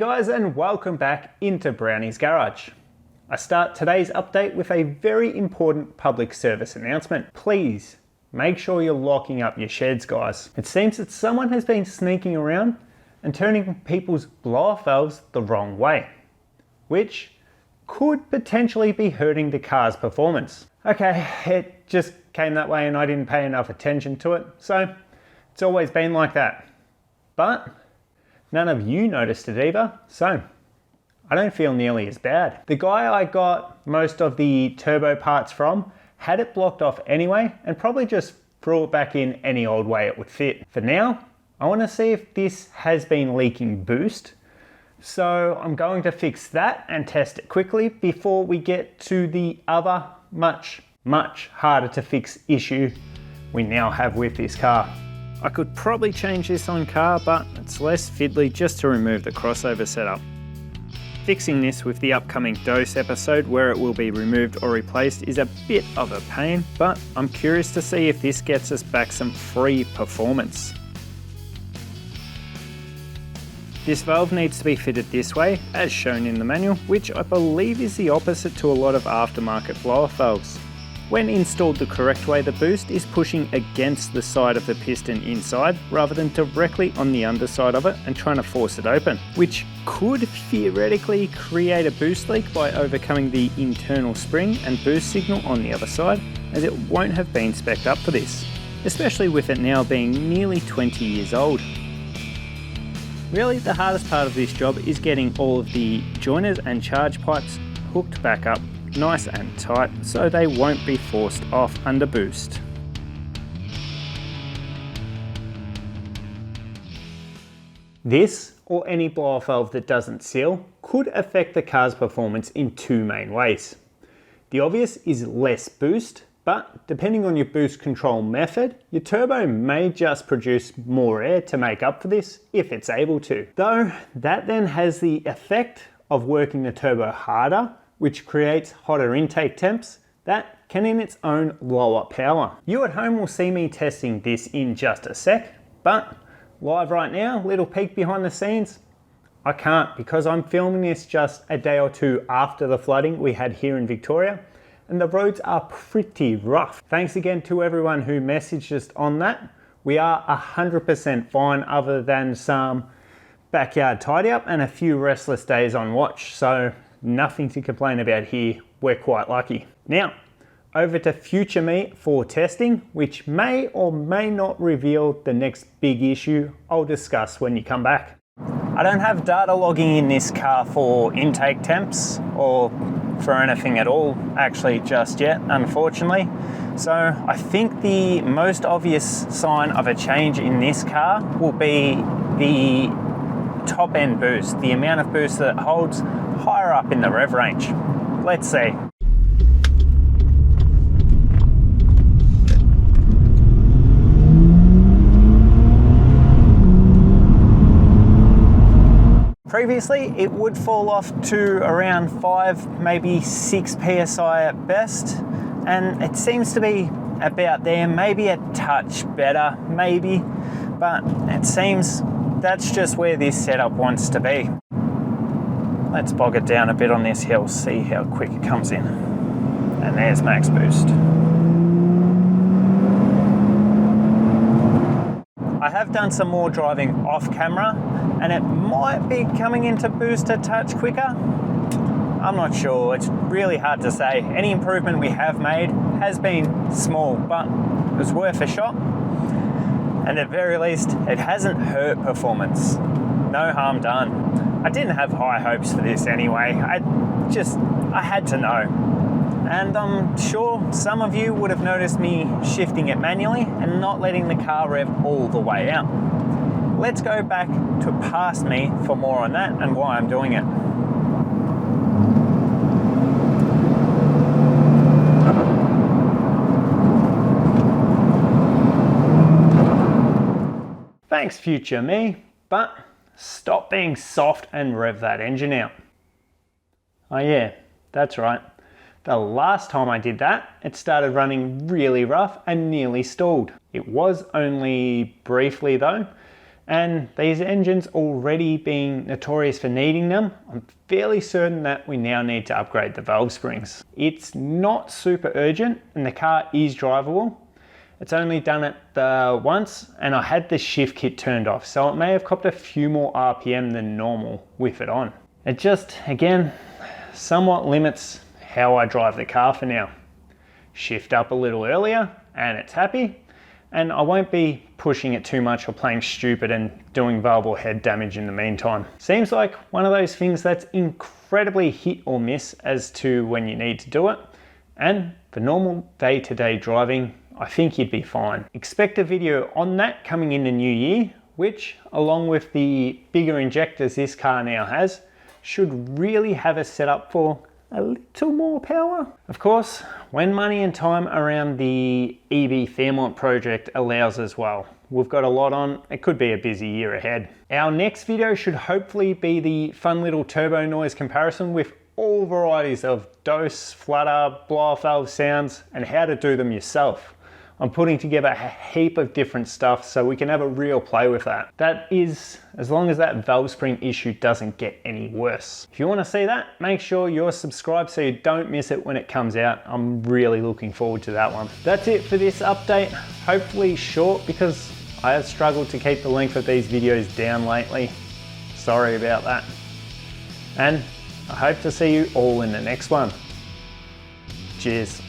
guys, and welcome back into Browney's Garage. I start today's update with a very important public service announcement. Please make sure you're locking up your sheds, guys. It seems that someone has been sneaking around and turning people's blow-off valves the wrong way, which could potentially be hurting the car's performance. Okay, it just came that way and I didn't pay enough attention to it, so it's always been like that. But none of you noticed it either, so I don't feel nearly as bad. The guy I got most of the turbo parts from had it blocked off anyway and probably just threw it back in any old way it would fit. For now, I want to see if this has been leaking boost. So I'm going to fix that and test it quickly before we get to the other much harder to fix issue we now have with this car. I could probably change this on car, but it's less fiddly just to remove the crossover setup. Fixing this with the upcoming dose episode where it will be removed or replaced is a bit of a pain, but I'm curious to see if this gets us back some free performance. This valve needs to be fitted this way, as shown in the manual, which I believe is the opposite to a lot of aftermarket blow-off valves. When installed the correct way, the boost is pushing against the side of the piston inside rather than directly on the underside of it and trying to force it open, which could theoretically create a boost leak by overcoming the internal spring and boost signal on the other side, as it won't have been spec'd up for this, especially with it now being nearly 20 years old. Really, the hardest part of this job is getting all of the joiners and charge pipes hooked back up nice and tight so they won't be forced off under boost. This, or any blow-off valve that doesn't seal, could affect the car's performance in two main ways. The obvious is less boost, but depending on your boost control method, your turbo may just produce more air to make up for this if it's able to. Though that then has the effect of working the turbo harder, which creates hotter intake temps that can in its own lower power. You at home will see me testing this in just a sec, but live right now, little peek behind the scenes, I can't because I'm filming this just a day or two after the flooding we had here in Victoria, and the roads are pretty rough. Thanks again to everyone who messaged us on that. We are 100% fine other than some backyard tidy up and a few restless days on watch, so nothing to complain about here, we're quite lucky. Now, over to future me for testing, which may or may not reveal the next big issue I'll discuss when you come back. I don't have data logging in this car for intake temps or for anything at all actually just yet, unfortunately. So I think the most obvious sign of a change in this car will be the top end boost, the amount of boost that it holds higher up in the rev range. Let's see. Previously, it would fall off to around 5, maybe 6 psi at best, and it seems to be about there, maybe a touch better, maybe, but it seems that's just where this setup wants to be. Let's bog it down a bit on this hill, see how quick it comes in. And there's max boost. I have done some more driving off camera and it might be coming into boost a touch quicker. I'm not sure, it's really hard to say. Any improvement we have made has been small, but it was worth a shot. And at very least, it hasn't hurt performance. No harm done. I didn't have high hopes for this anyway. I had to know. And I'm sure some of you would have noticed me shifting it manually and not letting the car rev all the way out. Let's go back to past me for more on that and why I'm doing it. Thanks future me, but stop being soft and rev that engine out. Oh yeah, that's right. The last time I did that, it started running really rough and nearly stalled. It was only briefly though, And these engines already being notorious for needing them, I'm fairly certain that we now need to upgrade the valve springs. It's not super urgent and the car is drivable. It's only done it once and I had the shift kit turned off, so it may have copped a few more RPM than normal with it on. It just, again, somewhat limits how I drive the car for now. Shift up a little earlier and it's happy, and I won't be pushing it too much or playing stupid and doing valve or head damage in the meantime. Seems like one of those things that's incredibly hit or miss as to when you need to do it, and for normal day-to-day driving, I think you'd be fine. Expect a video on that coming in the new year, which, along with the bigger injectors this car now has, should really have us set up for a little more power. Of course, when money and time around the EV Fairmont project allows as well. We've got a lot on, it could be a busy year ahead. Our next video should hopefully be the fun little turbo noise comparison with all varieties of dose, flutter, blow-off valve sounds, and how to do them yourself. I'm putting together a heap of different stuff so we can have a real play with that. That is, as long as that valve spring issue doesn't get any worse. If you want to see that, make sure you're subscribed so you don't miss it when it comes out. I'm really looking forward to that one. That's it for this update. Hopefully short, because I have struggled to keep the length of these videos down lately. Sorry about that. And I hope to see you all in the next one. Cheers.